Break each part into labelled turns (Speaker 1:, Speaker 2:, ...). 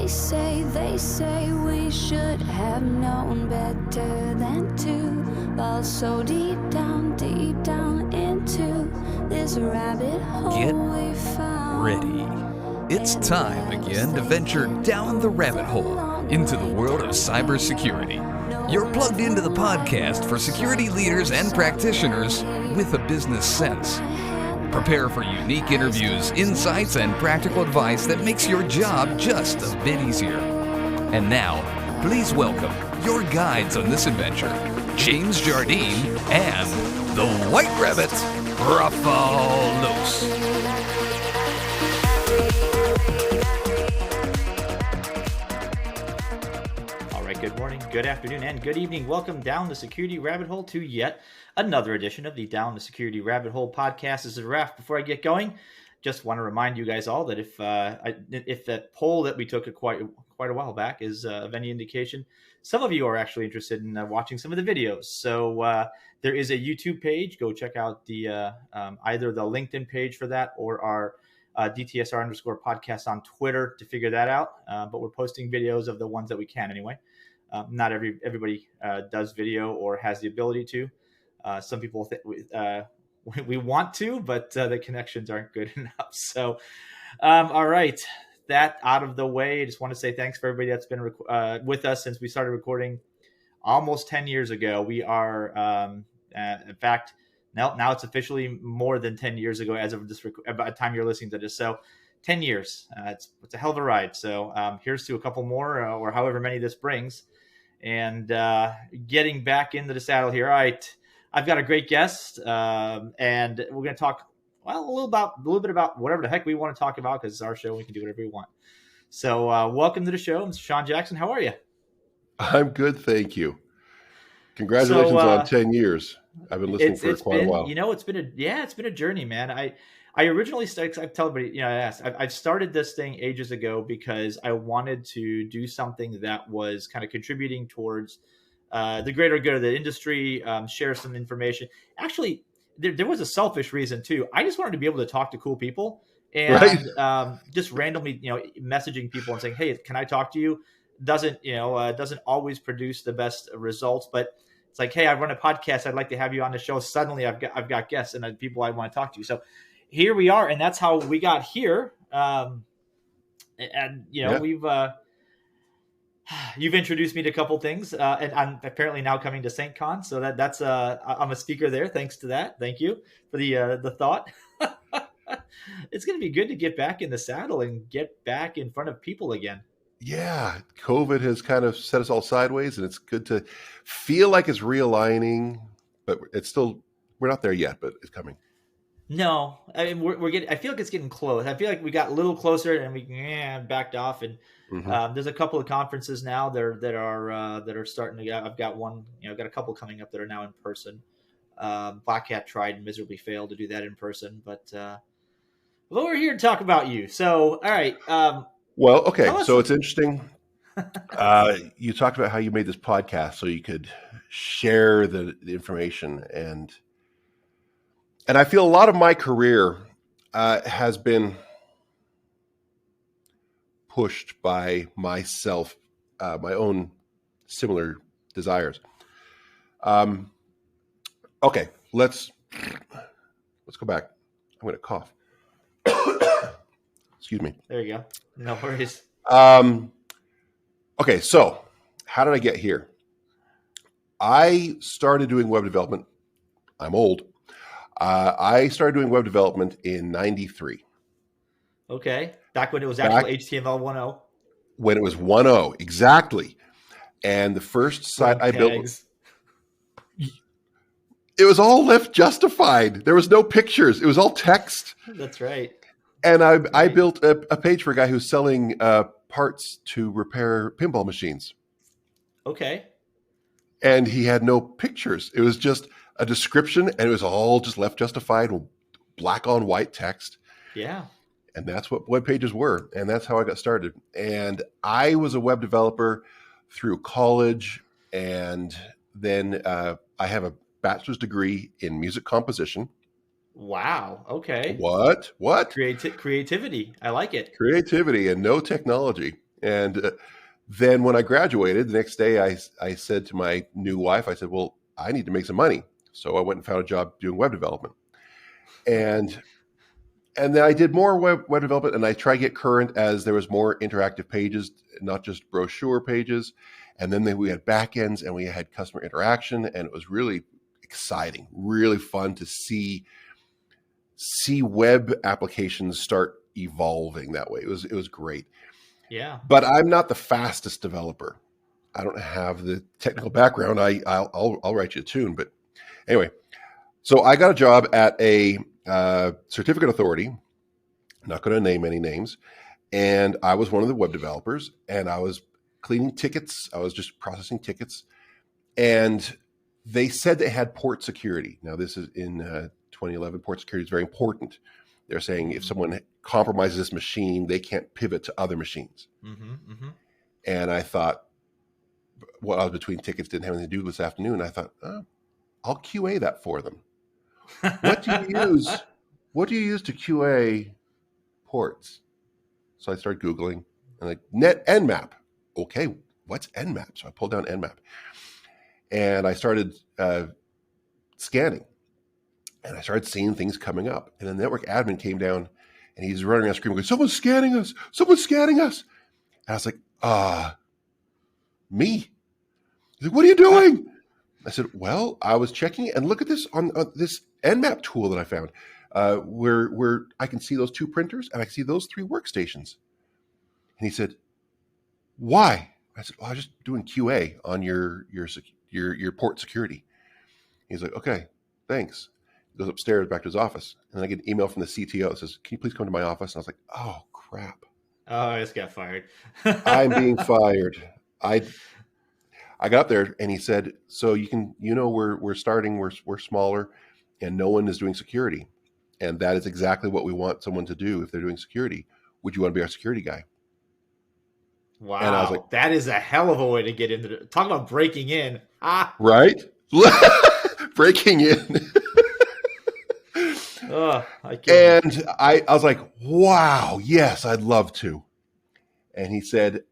Speaker 1: They say we should have known better than to fall so deep down into this rabbit hole.
Speaker 2: Get
Speaker 1: we found.
Speaker 2: ready. It's time again to venture down the rabbit hole into the world of cybersecurity. You're plugged into the podcast for security leaders and practitioners with a business sense. Prepare for unique interviews, insights, and practical advice that makes your job just a bit easier. And now, please welcome your guides on this adventure, James Jardine and the White Rabbit, Rafal.
Speaker 3: All right, good morning, good afternoon, and good evening. Welcome down the Security Rabbit Hole to yet another edition of the Down the Security Rabbit Hole podcast. This is Raf. Before I get going, just want to remind you guys all that if that poll that we took quite a while back is of any indication, some of you are actually interested in watching some of the videos. So there is a YouTube page. Go check out the either the LinkedIn page for that or our DtSR _podcast on Twitter to figure that out. But we're posting videos of the ones that we can anyway. Not everybody does video or has the ability to. Some people we want to, but the connections aren't good enough. So, all right, that out of the way. I just want to say thanks for everybody that's been with us since we started recording almost 10 years ago. We are, in fact, now it's officially more than 10 years ago as of this about the time you're listening to this. So 10 years, it's a hell of a ride. So here's to a couple more or however many this brings. And getting back into the saddle here. All right, I've got a great guest, and we're going to talk a little bit about whatever the heck we want to talk about because it's our show. We can do whatever we want. So welcome to the show, Mr. Shawn Jackson. How are you?
Speaker 4: I'm good, thank you. Congratulations on 10 years. I've been listening for quite a while.
Speaker 3: You know, it's been a journey, man. I originally started. I tell everybody, I started this thing ages ago because I wanted to do something that was kind of contributing towards the greater good of the industry, share some information. Actually, there was a selfish reason too. I just wanted to be able to talk to cool people and just randomly, messaging people and saying, "Hey, can I talk to you?" Doesn't always produce the best results, but it's like, "Hey, I run a podcast. I'd like to have you on the show." Suddenly, I've got guests and people I want to talk to. So here we are, and that's how we got here. We've you've introduced me to a couple things, and I'm apparently now coming to St. Con, so that's I'm a speaker there. Thanks to that, thank you for the thought. It's going to be good to get back in the saddle and get back in front of people again.
Speaker 4: Yeah, COVID has kind of set us all sideways, and it's good to feel like it's realigning, but we're not there yet, but it's coming.
Speaker 3: No, I mean we're getting. I feel like it's getting close. I feel like we got a little closer and we backed off. And there's a couple of conferences now that are starting to get. I've got one. I've got a couple coming up that are now in person. Black Hat tried and miserably failed to do that in person, but we're here to talk about you. So, all right.
Speaker 4: Well, okay. So it's interesting. You talked about how you made this podcast so you could share the information and I feel a lot of my career has been pushed by myself, my own similar desires. Okay, let's go back. I'm going to cough. Excuse me.
Speaker 3: There you go. No worries.
Speaker 4: Okay, so how did I get here? I started doing web development. I'm old. I started doing web development in 93.
Speaker 3: Okay. Back when it was actually HTML 1.0.
Speaker 4: When it was 1.0, exactly. And the first site I built, it was all left justified. There was no pictures. It was all text.
Speaker 3: That's right.
Speaker 4: And I built a page for a guy who's selling parts to repair pinball machines.
Speaker 3: Okay.
Speaker 4: And he had no pictures. It was just a description, and it was all just left justified with black on white text.
Speaker 3: Yeah.
Speaker 4: And that's what web pages were. And that's how I got started. And I was a web developer through college. And then I have a bachelor's degree in music composition.
Speaker 3: Wow. Okay.
Speaker 4: What?
Speaker 3: Creativity. I like it.
Speaker 4: Creativity and no technology. And then when I graduated, the next day I said to my new wife, I said, well, I need to make some money. So I went and found a job doing web development. And then I did more web development, and I tried to get current as there was more interactive pages, not just brochure pages. And then we had backends and we had customer interaction, and it was really exciting, really fun to see web applications start evolving that way. It was great.
Speaker 3: Yeah.
Speaker 4: But I'm not the fastest developer. I don't have the technical background. I'll write you a tune, but anyway. So I got a job at a certificate authority. Not going to name any names. And I was one of the web developers, and I was cleaning tickets. I was just processing tickets. And they said they had port security. Now, this is in 2011. Port security is very important. They're saying if someone compromises this machine, they can't pivot to other machines. And I thought, well, I was between tickets, didn't have anything to do this afternoon. I thought, oh, I'll QA that for them. What do you use? What do you use to QA ports? So I started Googling and like Nmap. Okay, what's Nmap? So I pulled down Nmap and I started scanning, and I started seeing things coming up. And the network admin came down, and he's running around screaming, "Someone's scanning us! Someone's scanning us!" And I was like, me. He's like, "What are you doing?" I said, well, I was checking, and look at this on this Nmap tool that I found, where I can see those 2 printers and I can see those 3 workstations. And he said, why? I said, well, I was just doing QA on your port security. He's like, okay, thanks. He goes upstairs back to his office, and then I get an email from the CTO that says, can you please come to my office? And I was like, oh, crap.
Speaker 3: Oh, I just got fired.
Speaker 4: I'm being fired. I got there, and he said, so we're starting, we're smaller, and no one is doing security. And that is exactly what we want someone to do if they're doing security. Would you want to be our security guy?
Speaker 3: Wow.
Speaker 4: And I was like,
Speaker 3: that is a hell of a way to get into it. Talk about breaking in.
Speaker 4: Right? Breaking in. And I was like, wow, yes, I'd love to. And he said,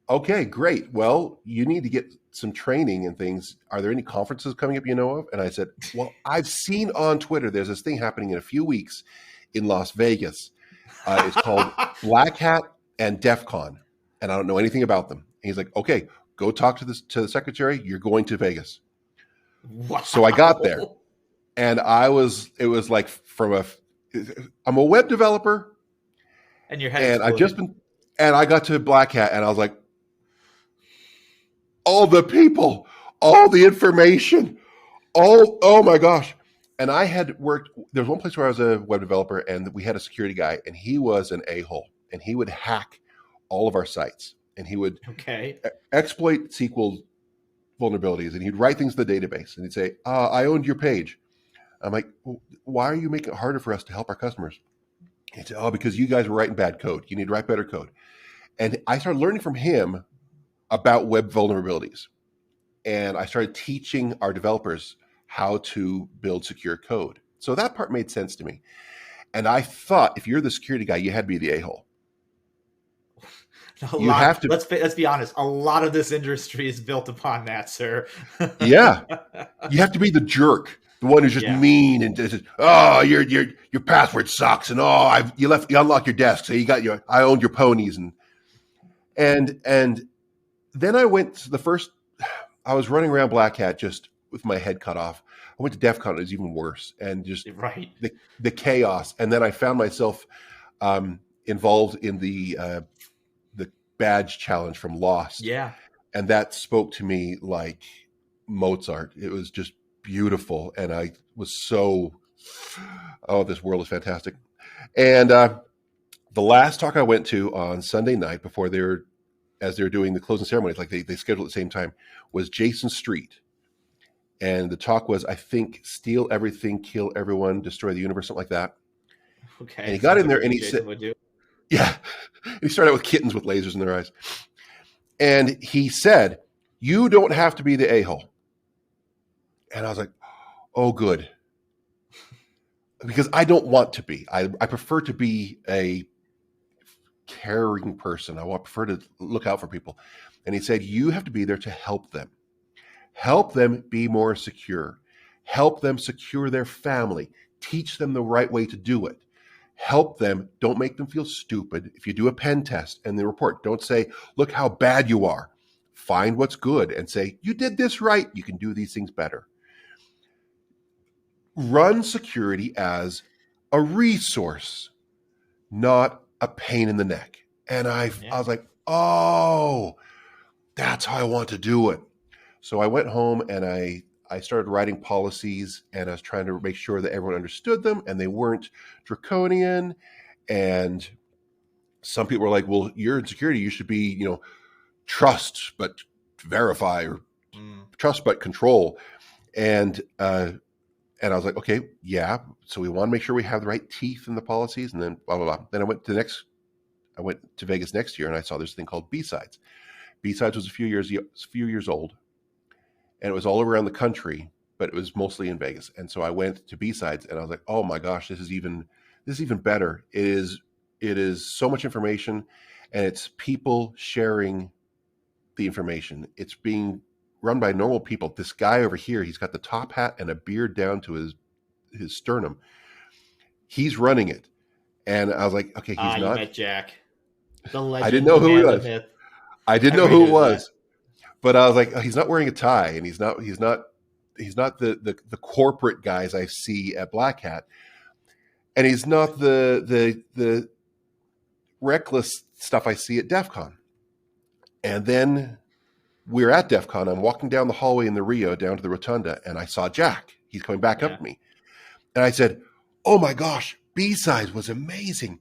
Speaker 4: okay, great. Well, you need to get some training and things. Are there any conferences coming up you know of? And I said, well, I've seen on Twitter, there's this thing happening in a few weeks in Las Vegas. It's called Black Hat and DEF CON. And I don't know anything about them. And he's like, okay, go talk to the secretary. You're going to Vegas.
Speaker 3: Wow.
Speaker 4: So I got there, and it was like I'm a web developer,
Speaker 3: and your head
Speaker 4: and I got to Black Hat, and I was like, all the people, all the information, oh my gosh. And I had worked, there was one place where I was a web developer, and we had a security guy, and he was an a-hole, and he would hack all of our sites, and he would exploit SQL vulnerabilities, and he'd write things to the database, and he'd say, I owned your page. I'm like, well, why are you making it harder for us to help our customers? He'd say, because you guys were writing bad code. You need to write better code. And I started learning from him about web vulnerabilities. And I started teaching our developers how to build secure code. So that part made sense to me. And I thought, if you're the security guy, you had to be the a-hole.
Speaker 3: Let's be honest. A lot of this industry is built upon that, sir.
Speaker 4: Yeah, you have to be the jerk, the one who's just mean and just, your password sucks, and you unlocked your desk, so I owned your ponies, and then I went to I was running around Black Hat just with my head cut off. I went to DEF CON. It was even worse, and just the chaos. And then I found myself involved in the badge challenge from Lost.
Speaker 3: Yeah.
Speaker 4: And that spoke to me like Mozart. It was just beautiful. And I was this world is fantastic. And the last talk I went to on Sunday night before as they were doing the closing ceremonies, like they scheduled at the same time, was Jason Street. And the talk was, I think, steal everything, kill everyone, destroy the universe, something like that.
Speaker 3: Okay.
Speaker 4: And he got in there and he
Speaker 3: Jason
Speaker 4: said,
Speaker 3: would do.
Speaker 4: Yeah. He started out with kittens with lasers in their eyes. And he said, you don't have to be the a-hole. And I was like, oh, good. Because I don't want to be. I prefer to be a caring person. I prefer to look out for people. And he said, you have to be there to help them. Help them be more secure. Help them secure their family. Teach them the right way to do it. Help them. Don't make them feel stupid. If you do a pen test and the report, don't say, look how bad you are. Find what's good and say, you did this right. You can do these things better. Run security as a resource, not a pain in the neck. And I was like, oh, that's how I want to do it. So I went home and I started writing policies, and I was trying to make sure that everyone understood them and they weren't draconian. And some people were like, well, you're in security. You should be, trust, but verify, or trust, but control. And I was like, okay, yeah. So we want to make sure we have the right teeth in the policies, and then blah, blah, blah. Then I went to Vegas next year, and I saw this thing called B-Sides. B-Sides was a few years old, and it was all around the country, but it was mostly in Vegas. And so I went to B-Sides, and I was like, oh my gosh, this is even better. It is so much information, and it's people sharing the information. It's being run by normal people. This guy over here, he's got the top hat and a beard down to his sternum. He's running it. And I was like, okay, he's not.
Speaker 3: You met Jack. The legend.
Speaker 4: I didn't know who he was. I didn't know who it was. But I was like, oh, he's not wearing a tie, and he's not the corporate guys I see at Black Hat. And he's not the reckless stuff I see at DEF CON. And then we're at DEF CON. I'm walking down the hallway in the Rio down to the Rotunda, and I saw Jack. He's coming back up to me. And I said, oh my gosh, B-Sides was amazing.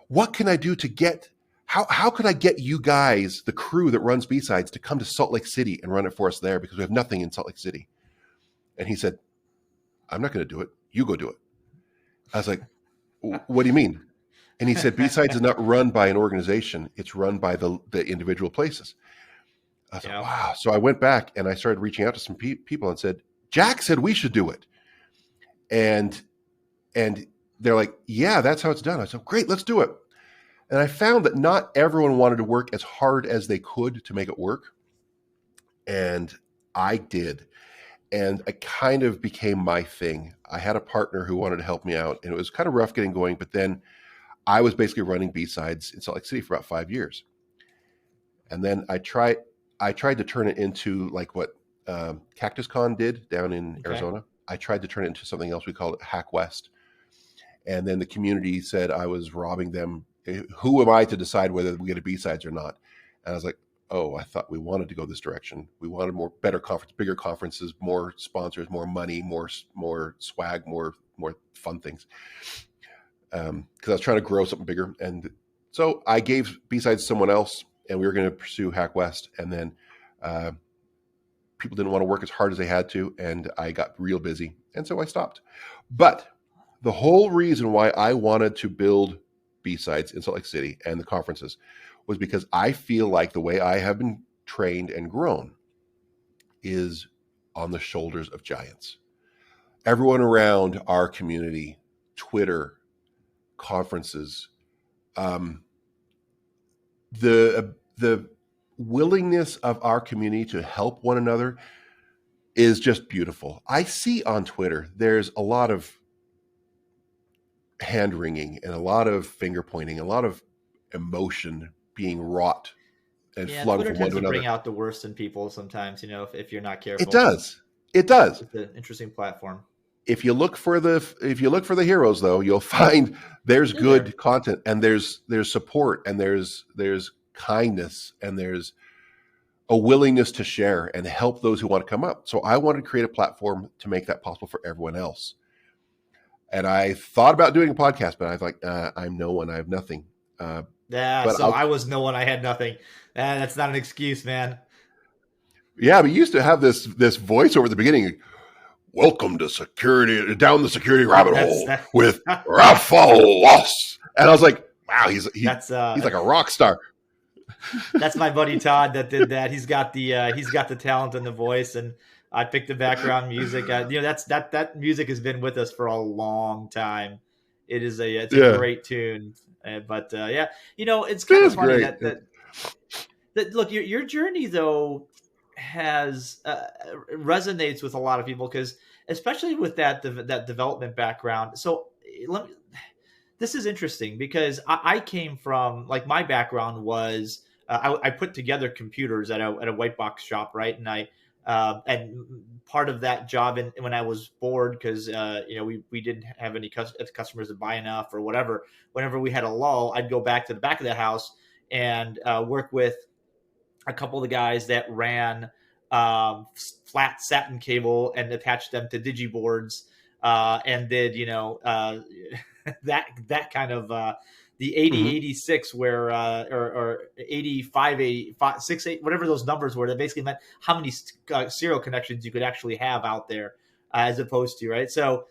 Speaker 4: What can I do to get, how could I get you guys, the crew that runs B-Sides, to come to Salt Lake City and run it for us there, because we have nothing in Salt Lake City? And he said, I'm not going to do it. You go do it. I was like, what do you mean? And he said, B-Sides is not run by an organization. It's run by the individual places. I was like, wow. So I went back and I started reaching out to some people and said, Jack said we should do it. And they're like, yeah, that's how it's done. I said, great, let's do it. And I found that not everyone wanted to work as hard as they could to make it work. And I did. And it kind of became my thing. I had a partner who wanted to help me out, and it was kind of rough getting going. But then I was basically running B-Sides in Salt Lake City for about 5 years. And then I tried to turn it into like what Cactus Con did down in Arizona. I tried to turn it into something else. We called it Hack West. And then the community said I was robbing them. Who am I to decide whether we get a B-Sides or not? And I was like, oh, I thought we wanted to go this direction. We wanted better conference, bigger conferences, more sponsors, more money, more swag, more fun things. Because I was trying to grow something bigger. And so I gave B-Sides to someone else, and we were going to pursue Hack West. And then people didn't want to work as hard as they had to, and I got real busy. And so I stopped. But the whole reason why I wanted to build B-Sides in Salt Lake City and the conferences was because I feel like the way I have been trained and grown is on the shoulders of giants. Everyone around our community, Twitter, conferences, the willingness of our community to help one another is just beautiful. I see on Twitter, there's a lot of hand wringing and a lot of finger pointing, a lot of emotion being wrought and flooded from one to another.
Speaker 3: Bring out the worst in people sometimes, if you're not careful.
Speaker 4: It does. It's
Speaker 3: an interesting platform.
Speaker 4: If you look for the heroes, though, you'll find there's good content, and there's support, and there's kindness, and there's a willingness to share and help those who want to come up. So I wanted to create a platform to make that possible for everyone else. And I thought about doing a podcast, but I was like, I'm no one. I have nothing.
Speaker 3: I was no one. I had nothing. That's not an excuse, man.
Speaker 4: Yeah, but you used to have this voiceover at the beginning. Welcome to down the security rabbit hole with Rafal. And I was like, wow, he's like a rock star.
Speaker 3: That's my buddy Todd that did that. He's got the talent and the voice, and I picked the background music. That music has been with us for a long time. it's a great tune. But it's kind of funny
Speaker 4: great.
Speaker 3: that look, your journey though has resonates with a lot of people, because especially with that development background. So this is interesting, because I came from, like, my background was I put together computers at a white box shop, right? And part of that job, and when I was bored, because we didn't have any customers to buy enough or whatever. Whenever we had a lull, I'd go back to the back of the house and work with a couple of the guys that ran flat satin cable and attached them to digiboards, and did that kind of the 8086, where or 85, 85, 68, whatever those numbers were. That basically meant how many serial connections you could actually have out there, as opposed to, right. So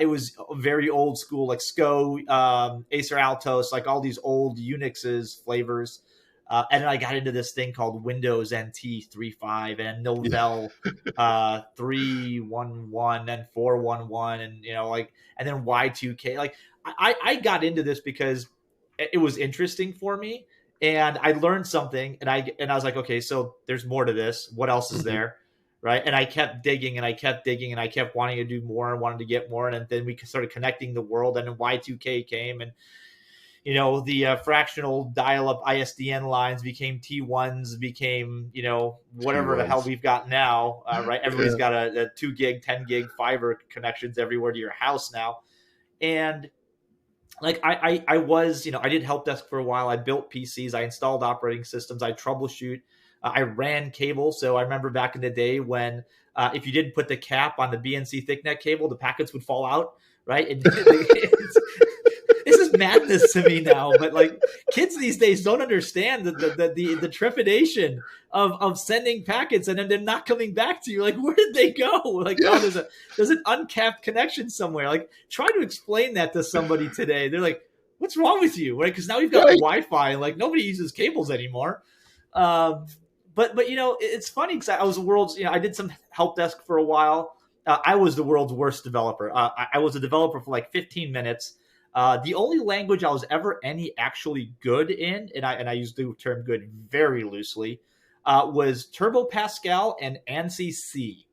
Speaker 3: it was very old school, like SCO, Acer Altos, like all these old Unix's flavors. And then I got into this thing called Windows NT 3.5 and Novell 3.11 and 4.11, and then Y2K. Like I got into this because it was interesting for me, and I learned something, and I was like, okay, so there's more to this. What else is there? Right. And I kept digging and I kept digging and I kept wanting to do more and wanted to get more. And then we started connecting the world, and then Y2K came, and the fractional dial-up ISDN lines became T1s, became, whatever the hell we've got now, right? Everybody's got a 2 gig, 10 gig fiber connections everywhere to your house now. And like, I was, I did help desk for a while. I built PCs, I installed operating systems, I troubleshoot, I ran cable. So I remember back in the day when if you didn't put the cap on the BNC thicknet cable, the packets would fall out, right? And this is madness to me now, but like, kids these days don't understand the trepidation of sending packets and then they're not coming back to you. Like, where did they go? Like, oh, there's an uncapped connection somewhere. Like, try to explain that to somebody today. They're like, what's wrong with you? Right? Because now you've got Wi-Fi, and like, nobody uses cables anymore. But it's funny, because I was the world's, I did some help desk for a while. I was the world's worst developer. I was a developer for like 15 minutes. The only language I was ever actually good in, and I use the term good very loosely, was Turbo Pascal and ANSI C.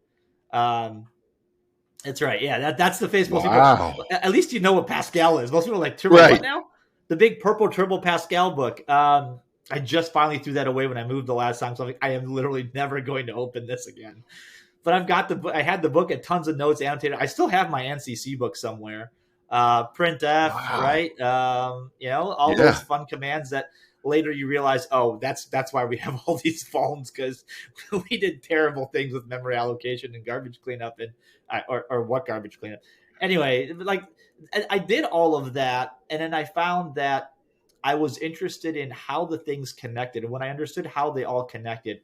Speaker 3: That's right. Yeah, that's the face. Most people, at least you know what Pascal is. Most people are like, Turbo what now? The big purple Turbo Pascal book. I just finally threw that away when I moved the last time. So I'm like, I am literally never going to open this again. But I've got the book. I had the book and tons of notes annotated. I still have my NCC book somewhere. Printf, right? All those fun commands that later you realize, oh, that's why we have all these phones, because we did terrible things with memory allocation and garbage cleanup, and or what garbage cleanup. Anyway, like, I did all of that, and then I found that I was interested in how the things connected, and when I understood how they all connected,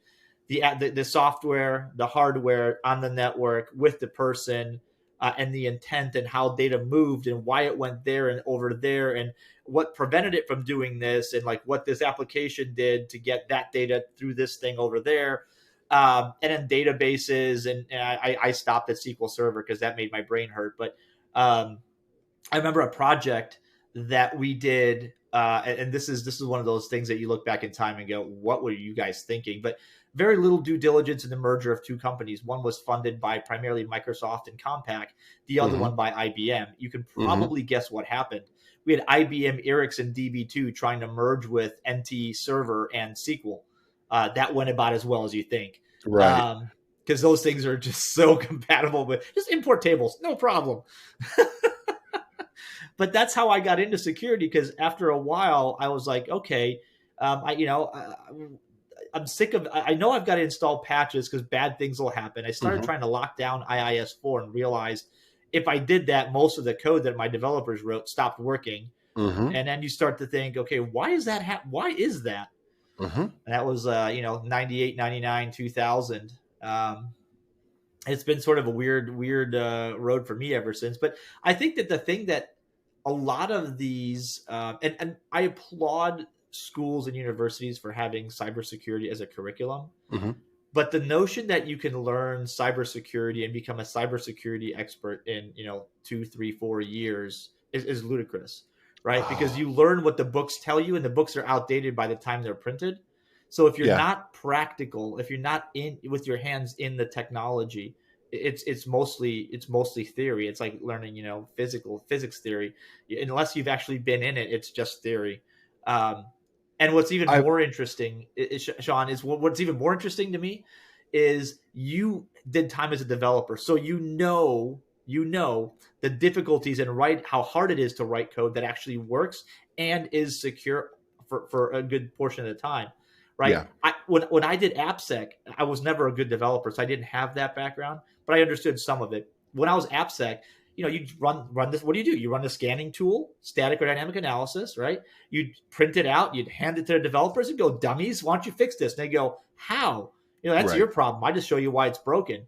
Speaker 3: the software, the hardware on the network with the person. And the intent, and how data moved, and why it went there and over there, and what prevented it from doing this, and like what this application did to get that data through this thing over there, and then databases. And I stopped at SQL Server because that made my brain hurt. But I remember a project that we did, and this is one of those things that you look back in time and go, what were you guys thinking? But very little due diligence in the merger of two companies. One was funded by primarily Microsoft and Compaq, the other one by IBM. You can probably guess what happened. We had IBM, Ericsson, DB2 trying to merge with NT Server and SQL. That went about as well as you think.
Speaker 4: Right.
Speaker 3: Because those things are just so compatible with just import tables, no problem. But that's how I got into security, because after a while I was like, okay, I'm sick of, I know I've got to install patches because bad things will happen. I started trying to lock down IIS4 and realized if I did that, most of the code that my developers wrote stopped working. And then you start to think, okay, why is that? Why is that? And that was, 98, 99, 2000. It's been sort of a weird road for me ever since. But I think that the thing that a lot of these, and I applaud schools and universities for having cybersecurity as a curriculum. But the notion that you can learn cybersecurity and become a cybersecurity expert in, 2, 3, 4 years is ludicrous, right? Because you learn what the books tell you, and the books are outdated by the time they're printed. So if you're
Speaker 4: Yeah.
Speaker 3: not practical, if you're not in with your hands in the technology, it's mostly theory. It's like learning, physics theory. Unless you've actually been in it, it's just theory. And what's even more interesting, Shawn, is what's even more interesting to me is you did time as a developer, so you know the difficulties and how hard it is to write code that actually works and is secure for a good portion of the time. Right.
Speaker 4: Yeah.
Speaker 3: When I did AppSec, I was never a good developer, so I didn't have that background, but I understood some of it. When I was AppSec, you run this. What do? You run the scanning tool, static or dynamic analysis, right? You'd print it out, you'd hand it to the developers and go, dummies, why don't you fix this? And they go, how? That's
Speaker 4: Right.
Speaker 3: your problem. I just show you why it's broken.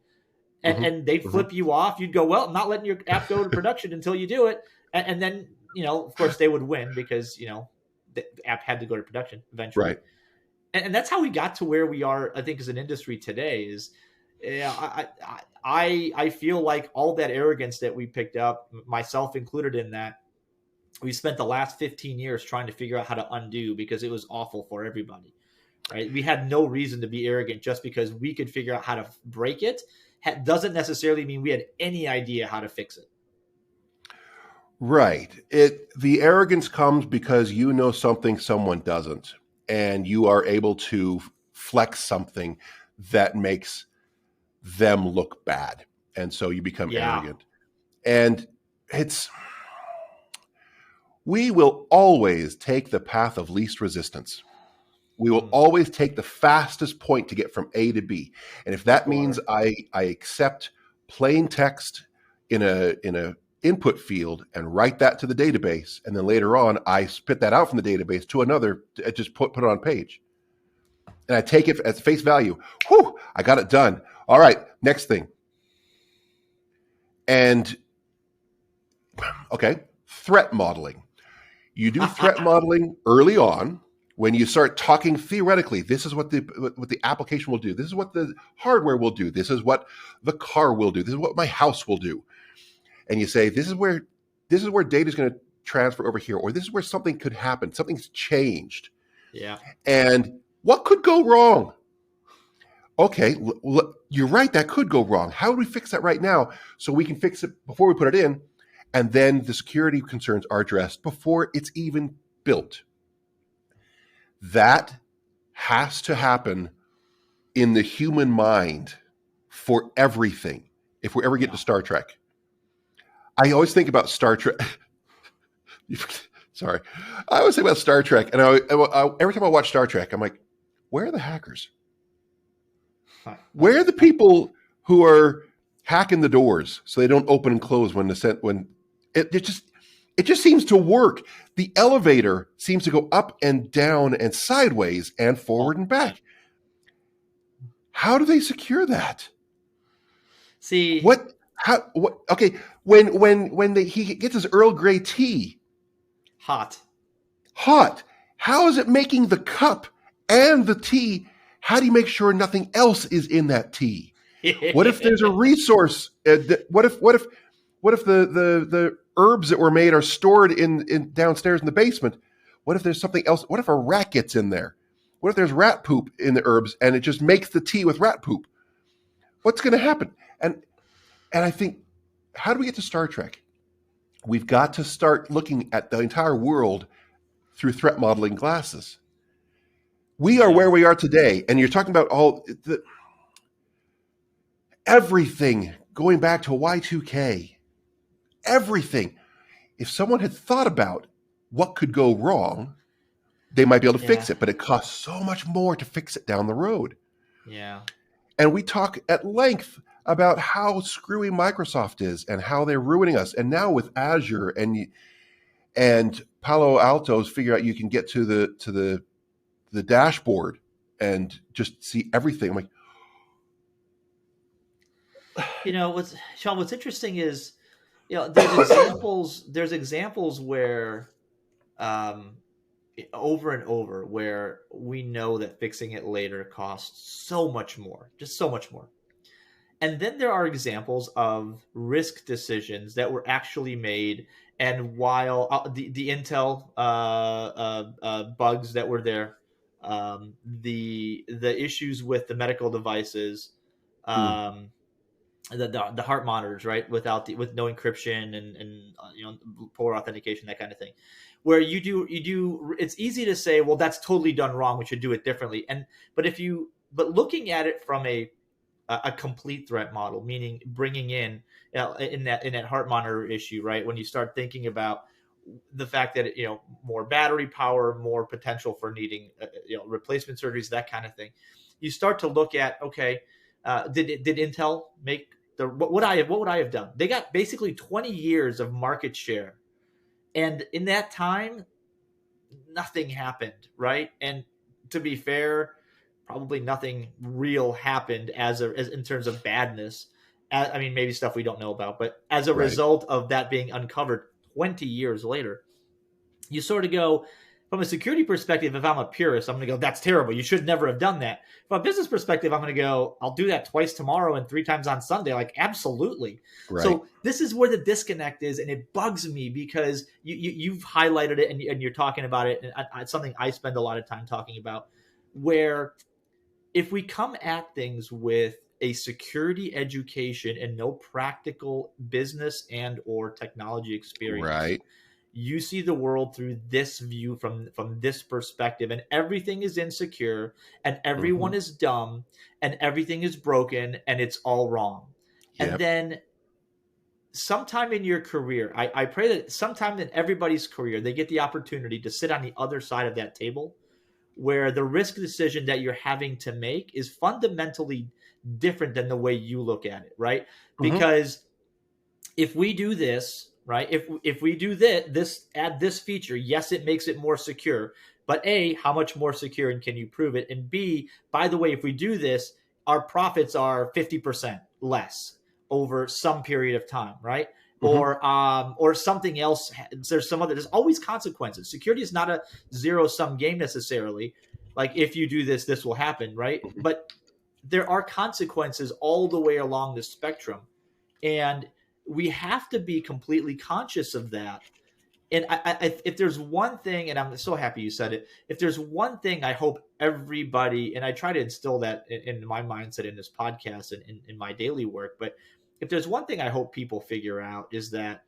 Speaker 3: And they'd flip you off. You'd go, well, I'm not letting your app go to production until you do it. And then, of course they would win because, the app had to go to production eventually.
Speaker 4: Right.
Speaker 3: And that's how we got to where we are, I think, as an industry today. Is I feel like all that arrogance that we picked up, myself included in that, we spent the last 15 years trying to figure out how to undo because it was awful for everybody. Right? We had no reason to be arrogant just because we could figure out how to break it. Doesn't necessarily mean we had any idea how to fix it.
Speaker 4: Right. The arrogance comes because you know something someone doesn't, and you are able to flex something that makes them look bad. And so you become arrogant. And we will always take the path of least resistance. We will always take the fastest point to get from A to B. And if that means I accept plain text in a input field and write that to the database, and then later on I spit that out from the database to another, just put it on page. And I take it at face value. Whew, I got it done. All right, next thing. And okay, threat modeling. You do threat modeling early on. When you start talking theoretically, this is what the application will do. This is what the hardware will do. This is what the car will do. This is what my house will do. And you say, this is where data is going to transfer over here, or this is where something could happen. Something's changed.
Speaker 3: Yeah.
Speaker 4: And what could go wrong? Okay, you're right. That could go wrong. How do we fix that right now so we can fix it before we put it in? And then the security concerns are addressed before it's even built. That has to happen in the human mind for everything. If we ever get to Star Trek, I always think about Star Trek. Sorry. I always think about Star Trek. And every time I watch Star Trek, I'm like, where are the hackers? Where are the people who are hacking the doors so they don't open and close when it just seems to work. The elevator seems to go up and down and sideways and forward and back. How do they secure that?
Speaker 3: See
Speaker 4: okay, when he gets his Earl Grey tea
Speaker 3: hot,
Speaker 4: how is it making the cup and the tea? How do you make sure nothing else is in that tea? What if there's a resource? What if the herbs that were made are stored in downstairs in the basement? What if there's something else? What if a rat gets in there? What if there's rat poop in the herbs and it just makes the tea with rat poop? What's going to happen? And I think, how do we get to Star Trek? We've got to start looking at the entire world through threat modeling glasses. We are where we are today, and you're talking about everything going back to Y2K. Everything. If someone had thought about what could go wrong, they might be able to fix it, but it costs so much more to fix it down the road.
Speaker 3: Yeah.
Speaker 4: And we talk at length about how screwy Microsoft is and how they're ruining us. And now with Azure and Palo Alto's figure out you can get to the dashboard and just see everything. I'm like,
Speaker 3: Shawn, what's interesting is, there's examples where, over and over, where we know that fixing it later costs so much more, just so much more. And then there are examples of risk decisions that were actually made And while the Intel bugs that were there, the issues with the medical devices,
Speaker 4: Hmm.
Speaker 3: the heart monitors, right, with no encryption and poor authentication, that kind of thing, where it's easy to say, well, that's totally done wrong, we should do it differently. But looking at it from a complete threat model, meaning bringing in, in that heart monitor issue, right? When you start thinking about the fact that more battery power, more potential for needing replacement surgeries, that kind of thing, you start to look at, okay, did Intel make what would I have done? They got basically 20 years of market share, and in that time, nothing happened, right? And to be fair, probably nothing real happened as in terms of badness. I mean, maybe stuff we don't know about, but as a
Speaker 4: Right.
Speaker 3: result of that being uncovered 20 years later, you sort of go, from a security perspective, if I'm a purist, I'm going to go, that's terrible. You should never have done that. From a business perspective, I'm going to go, I'll do that twice tomorrow and 3 times on Sunday. Like, absolutely.
Speaker 4: Right.
Speaker 3: So this is where the disconnect is, and it bugs me because you've highlighted it and you're talking about it, and it's something I spend a lot of time talking about, where if we come at things with a security education and no practical business and or technology experience,
Speaker 4: Right.
Speaker 3: you see the world through this view, from this perspective, and everything is insecure and
Speaker 4: Hmm.
Speaker 3: everyone is dumb and everything is broken and it's all wrong. And
Speaker 4: Yep.
Speaker 3: then sometime in your career, I pray that sometime in everybody's career, they get the opportunity to sit on the other side of that table, where the risk decision that you're having to make is fundamentally different than the way you look at it, right?
Speaker 4: Hmm.
Speaker 3: Because if we do this, right, if we do this, add this feature, yes, it makes it more secure, but A, how much more secure, and can you prove it? And B, by the way, if we do this, our profits are 50% less over some period of time, right?
Speaker 4: Hmm.
Speaker 3: Or something else. There's always consequences. Security is not a zero sum game necessarily. Like, if you do this, this will happen, right? But there are consequences all the way along the spectrum, and we have to be completely conscious of that. And if there's one thing, and I'm so happy you said it, if there's one thing I hope everybody, and I try to instill that in my mindset in this podcast and in my daily work, but if there's one thing I hope people figure out, is that,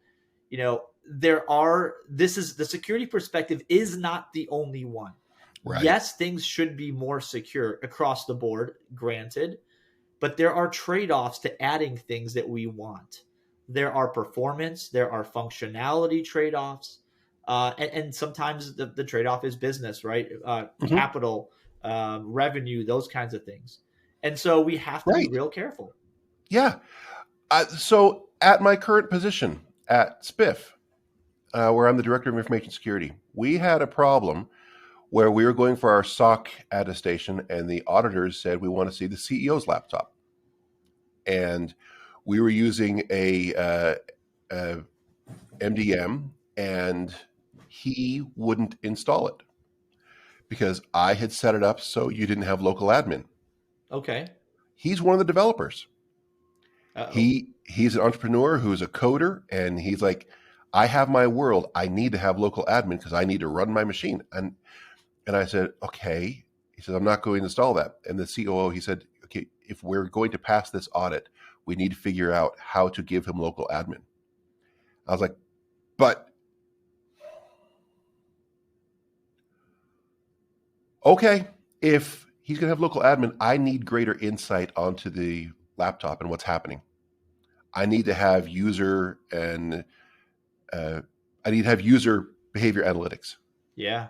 Speaker 3: this is, the security perspective is not the only one.
Speaker 4: Right.
Speaker 3: Yes, things should be more secure across the board, granted, but there are trade-offs to adding things that we want. There are performance, there are functionality trade-offs, and sometimes the trade-off is business, right?
Speaker 4: Hmm.
Speaker 3: Capital, revenue, those kinds of things. And so we have to be
Speaker 4: Right.
Speaker 3: real careful.
Speaker 4: Yeah. So at my current position at Spiff, where I'm the director of information security, we had a problem where we were going for our SOC attestation, and the auditors said, we want to see the CEO's laptop. And we were using a MDM, and he wouldn't install it because I had set it up so you didn't have local admin.
Speaker 3: Okay.
Speaker 4: He's one of the developers.
Speaker 3: Uh-oh.
Speaker 4: He's an entrepreneur who's a coder, and he's like, I have my world. I need to have local admin because I need to run my machine. And I said, okay. He said, I'm not going to install that. And the COO, he said, okay, if we're going to pass this audit, we need to figure out how to give him local admin. I was like, but okay, if he's going to have local admin, I need greater insight onto the laptop and what's happening. I need to have user behavior analytics.
Speaker 3: Yeah.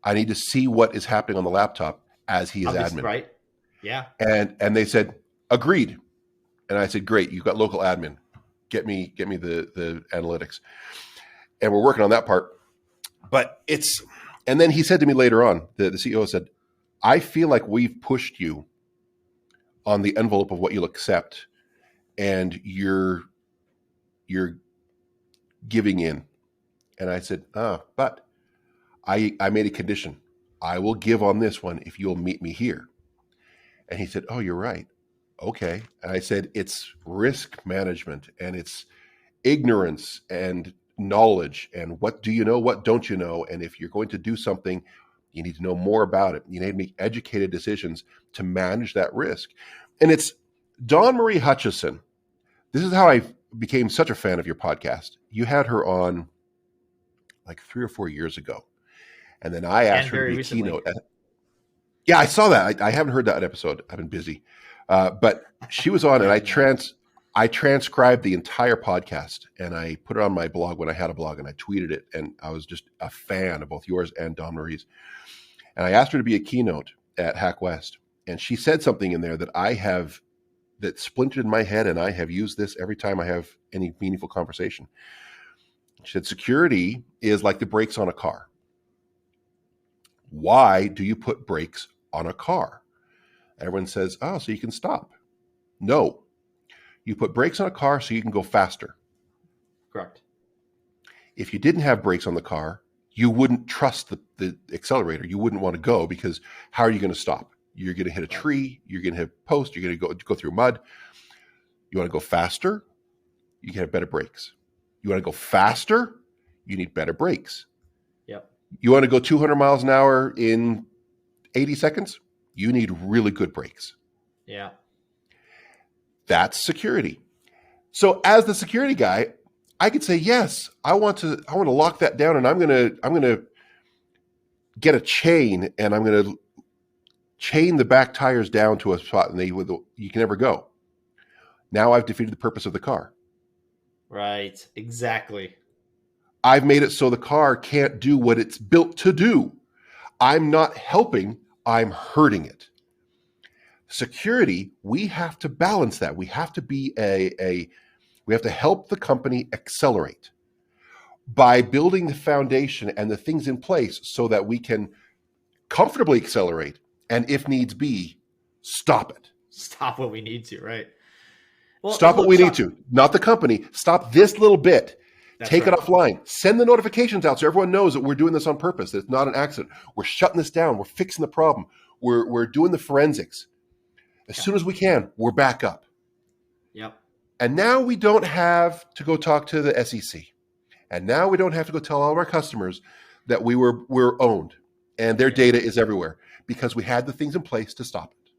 Speaker 4: I need to see what is happening on the laptop as he is
Speaker 3: Obviously,
Speaker 4: admin.
Speaker 3: right? Yeah.
Speaker 4: And they said, agreed. And I said, great, you've got local admin. Get me the analytics. And we're working on that part. But and then he said to me later on, the CEO said, I feel like we've pushed you on the envelope of what you'll accept, and you're giving in. And I said, but I made a condition. I will give on this one if you'll meet me here. And he said, oh, you're right. Okay. And I said, it's risk management and it's ignorance and knowledge and what do you know, what don't you know, and if you're going to do something, you need to know more about it. You need to make educated decisions to manage that risk. And it's Dawn Marie Hutchison. This is how I became such a fan of your podcast. You had her on like 3 or 4 years ago. And then I asked her to be a keynote. Yeah, I saw that. I haven't heard that episode. I've been busy. But she was on, and I transcribed the entire podcast, and I put it on my blog when I had a blog, and I tweeted it. And I was just a fan of both yours and Dawn Marie's. And I asked her to be a keynote at Hack West. And she said something in there that splintered in my head, and I have used this every time I have any meaningful conversation. She said, security is like the brakes on a car. Why do you put brakes on a car? Everyone says, oh, so you can stop. No. You put brakes on a car so you can go faster.
Speaker 3: Correct.
Speaker 4: If you didn't have brakes on the car, you wouldn't trust the accelerator. You wouldn't want to go because how are you going to stop? You're going to hit a tree. You're going to hit a post. You're going to go through mud. You want to go faster? You can have better brakes. You want to go faster? You need better brakes.
Speaker 3: Yep.
Speaker 4: You want to go 200 miles an hour in 80 seconds? You need really good brakes.
Speaker 3: Yeah.
Speaker 4: That's security. So as the security guy, I could say, yes, I want to lock that down, and I'm going to get a chain, and I'm going to chain the back tires down to a spot, and you can never go. Now I've defeated the purpose of the car.
Speaker 3: Right. Exactly.
Speaker 4: I've made it so the car can't do what it's built to do. I'm not helping, I'm hurting it. Security, we have to balance that. We have to be we have to help the company accelerate by building the foundation and the things in place so that we can comfortably accelerate, and if needs be, stop it.
Speaker 3: Stop what we need to, right? Well,
Speaker 4: stop what we need to, not the company. Stop this little bit. Take it offline. Send the notifications out so everyone knows that we're doing this on purpose, that it's not an accident. We're shutting this down. We're fixing the problem. We're doing the forensics. As soon as we can, we're back up.
Speaker 3: Yep.
Speaker 4: And now we don't have to go talk to the SEC. And now we don't have to go tell all of our customers that we're owned and their data is everywhere because we had the things in place to stop it.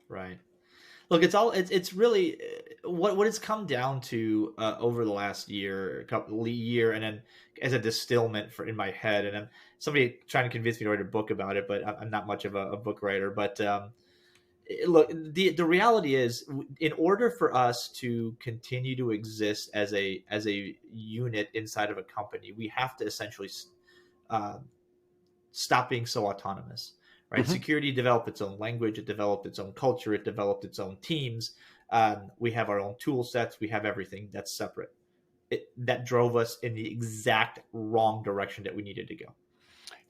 Speaker 3: Right. Look, it's really what it's come down to over the last year, and then as a distillment in my head, and then somebody trying to convince me to write a book about it, but I'm not much of a book writer. But look, the reality is, in order for us to continue to exist as a unit inside of a company, we have to essentially stop being so autonomous. Right? Mm-hmm. Security developed its own language. It developed its own culture. It developed its own teams. We have our own tool sets. We have everything that's separate. That drove us in the exact wrong direction that we needed to go.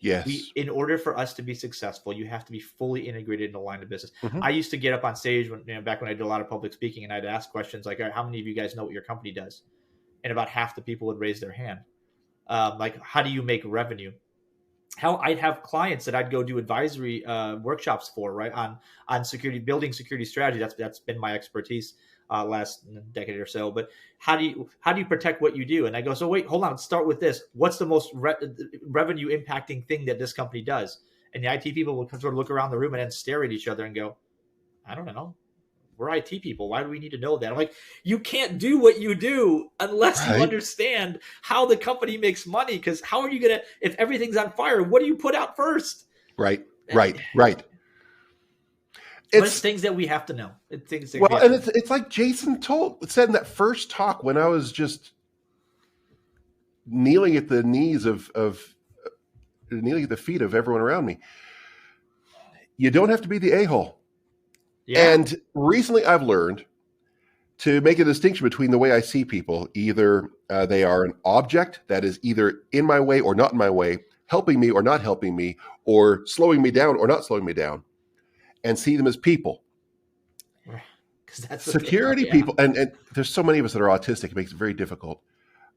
Speaker 4: Yes.
Speaker 3: In order for us to be successful, you have to be fully integrated in the line of business.
Speaker 4: Mm-hmm.
Speaker 3: I used to get up on stage back when I did a lot of public speaking, and I'd ask questions like, "How many of you guys know what your company does?" And about half the people would raise their hand. Like, how do you make revenue? How I'd have clients that I'd go do advisory workshops for, right, on security, building security strategy. That's been my expertise last decade or so. But how do you protect what you do? And I go, so wait, hold on, let's start with this. What's the most revenue impacting thing that this company does? And the IT people will sort of look around the room and then stare at each other and go, I don't know. We're IT people. Why do we need to know that? I'm like, you can't do what you do unless you understand how the company makes money. Because how are you going to, if everything's on fire, what do you put out first?
Speaker 4: Right.
Speaker 3: It's things that we have to know. It's
Speaker 4: like Jason said in that first talk when I was just kneeling at the knees kneeling at the feet of everyone around me. You don't have to be the a-hole. Yeah. And recently I've learned to make a distinction between the way I see people. Either they are an object that is either in my way or not in my way, helping me or not helping me, or slowing me down or not slowing me down, and see them as people. That's security people. And there's so many of us that are autistic. It makes it very difficult.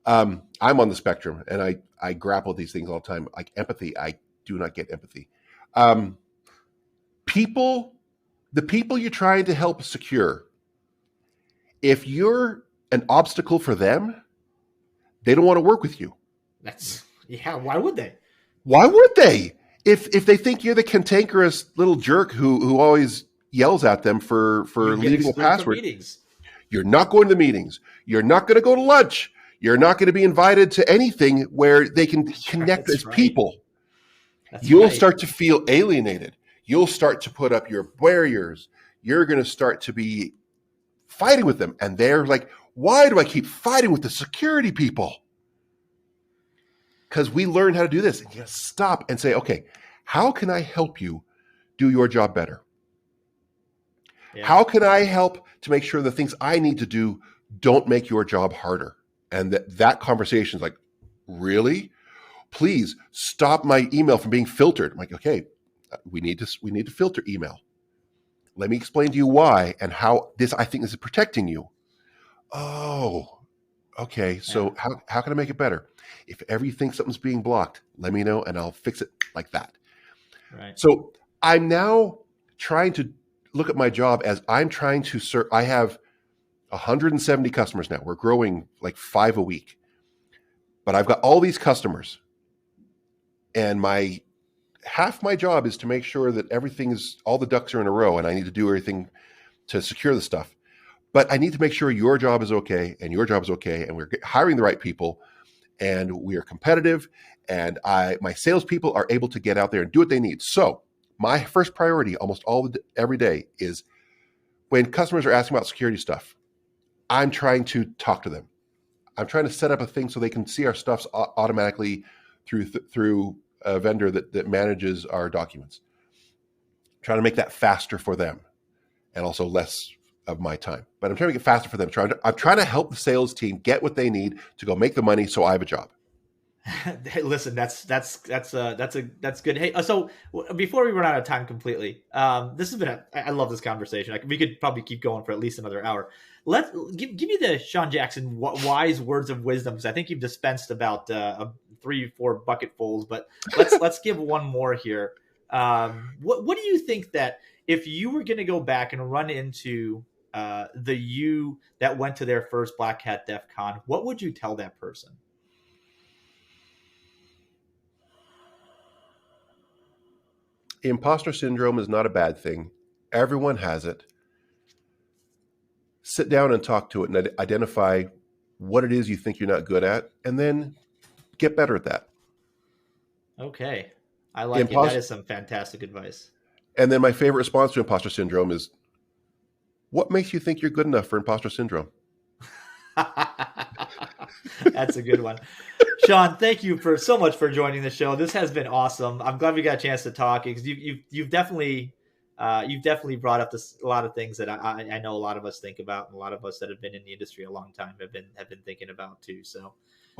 Speaker 4: I'm on the spectrum, and I grapple with these things all the time. Like empathy, I do not get empathy. The people you're trying to help secure, if you're an obstacle for them, they don't want to work with you.
Speaker 3: Why would they?
Speaker 4: Why would they? If they think you're the cantankerous little jerk who always yells at them for leaving a password, you're not going to the meetings. You're not going to go to lunch. You're not going to be invited to anything where they can connect as people. You'll start to feel alienated. You'll start to put up your barriers. You're going to start to be fighting with them. And they're like, why do I keep fighting with the security people? Because we learned how to do this. And you got to stop and say, okay, how can I help you do your job better? Yeah. How can I help to make sure the things I need to do don't make your job harder? And that conversation is like, really? Please stop my email from being filtered. I'm like, okay, we need to filter email. Let me explain to you why and how I think this is protecting you. Oh, okay. So how can I make it better? If ever you think something's being blocked, let me know and I'll fix it like that.
Speaker 3: Right.
Speaker 4: So I'm now trying to look at my job as I'm trying to serve. I have 170 customers now. We're growing like 5 a week. But I've got all these customers. And half my job is to make sure that all the ducks are in a row, and I need to do everything to secure the stuff. But I need to make sure your job is okay and your job is okay, and we're hiring the right people, and we are competitive, and my salespeople are able to get out there and do what they need. So my first priority every day is when customers are asking about security stuff, I'm trying to talk to them. I'm trying to set up a thing so they can see our stuff automatically through a vendor that manages our documents. Trying to make that faster for them and also less of my time. But I'm trying to make it faster for them. I'm trying to help the sales team get what they need to go make the money so I have a job.
Speaker 3: Listen, that's good. Hey, so before we run out of time completely, this has been I love this conversation. We could probably keep going for at least another hour. Give me the Shawn Jackson wise words of wisdom, because I think you've dispensed about 3-4 bucketfuls, but let's give one more here. What do you think that if you were going to go back and run into the you that went to their first Black Hat DEF CON, what would you tell that person?
Speaker 4: Imposter syndrome is not a bad thing. Everyone has it. Sit down and talk to it and identify what it is you think you're not good at, and then get better at that.
Speaker 3: Okay. I like it. That is some fantastic advice.
Speaker 4: And then my favorite response to imposter syndrome is, what makes you think you're good enough for imposter syndrome?
Speaker 3: That's a good one. Shawn, thank you so much for joining the show. This has been awesome. I'm glad we got a chance to talk, because you've definitely brought up a lot of things that I know a lot of us think about, and a lot of us that have been in the industry a long time have been thinking about too. So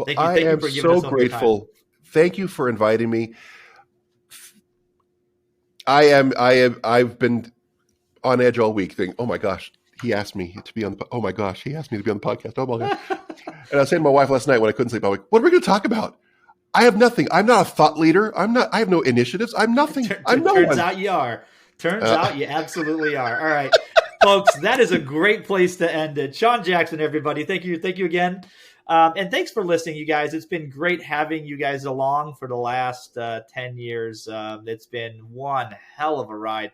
Speaker 3: thank you for giving us so grateful.
Speaker 4: Thank you for inviting me. I've been on edge all week thinking, oh my gosh, he asked me to be on the, oh my gosh, he asked me to be on the podcast. Oh my gosh. And I was saying to my wife last night when I couldn't sleep, I'm like, what are we going to talk about? I have nothing. I'm not a thought leader. I have no initiatives. I'm nothing.
Speaker 3: Turns out you are. Turns out you absolutely are. All right, folks, that is a great place to end it. Shawn Jackson, everybody. Thank you again. And thanks for listening, you guys. It's been great having you guys along for the last 10 years. It's been one hell of a ride.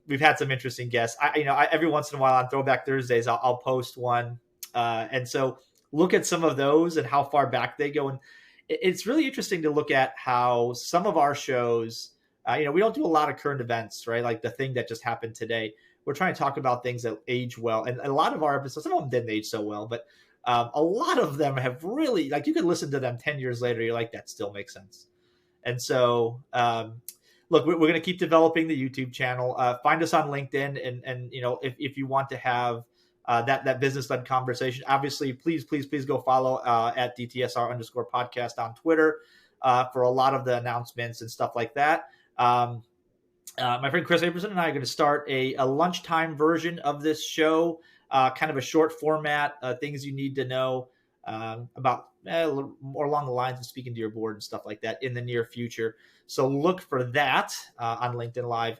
Speaker 3: We've had some interesting guests. I every once in a while on Throwback Thursdays, I'll post one. And so look at some of those and how far back they go. And it's really interesting to look at how some of our shows, we don't do a lot of current events, right? Like the thing that just happened today. We're trying to talk about things that age well. And a lot of our episodes, some of them didn't age so well, but a lot of them have really, like, you could listen to them 10 years later. You're like, that still makes sense. And so, look, we're going to keep developing the YouTube channel. Find us on LinkedIn. And if you want to have that business-led conversation, obviously, please go follow at DtSR_podcast on Twitter for a lot of the announcements and stuff like that. My friend Chris Aberson and I are going to start a lunchtime version of this show, kind of a short format, things you need to know about more along the lines of speaking to your board and stuff like that in the near future. So look for that on LinkedIn Live.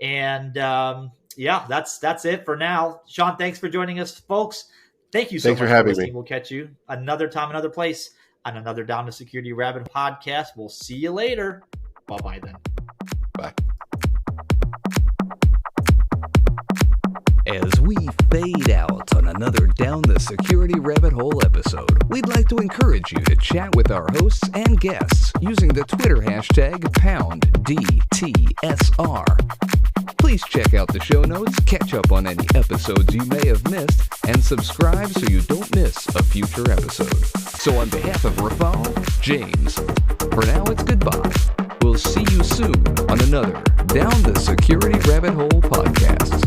Speaker 3: And that's it for now. Shawn, thanks for joining us, folks. Thanks for having me. We'll catch you another time, another place on another Down the Security Rabbit podcast. We'll see you later. Bye-bye then.
Speaker 4: Bye.
Speaker 2: As we fade out on another Down the Security Rabbit Hole episode, we'd like to encourage you to chat with our hosts and guests using the Twitter hashtag #DtSR. Please check out the show notes, catch up on any episodes you may have missed, and subscribe so you don't miss a future episode. So on behalf of Rafal, James, for now it's goodbye. We'll see you soon on another Down the Security Rabbit Hole podcast.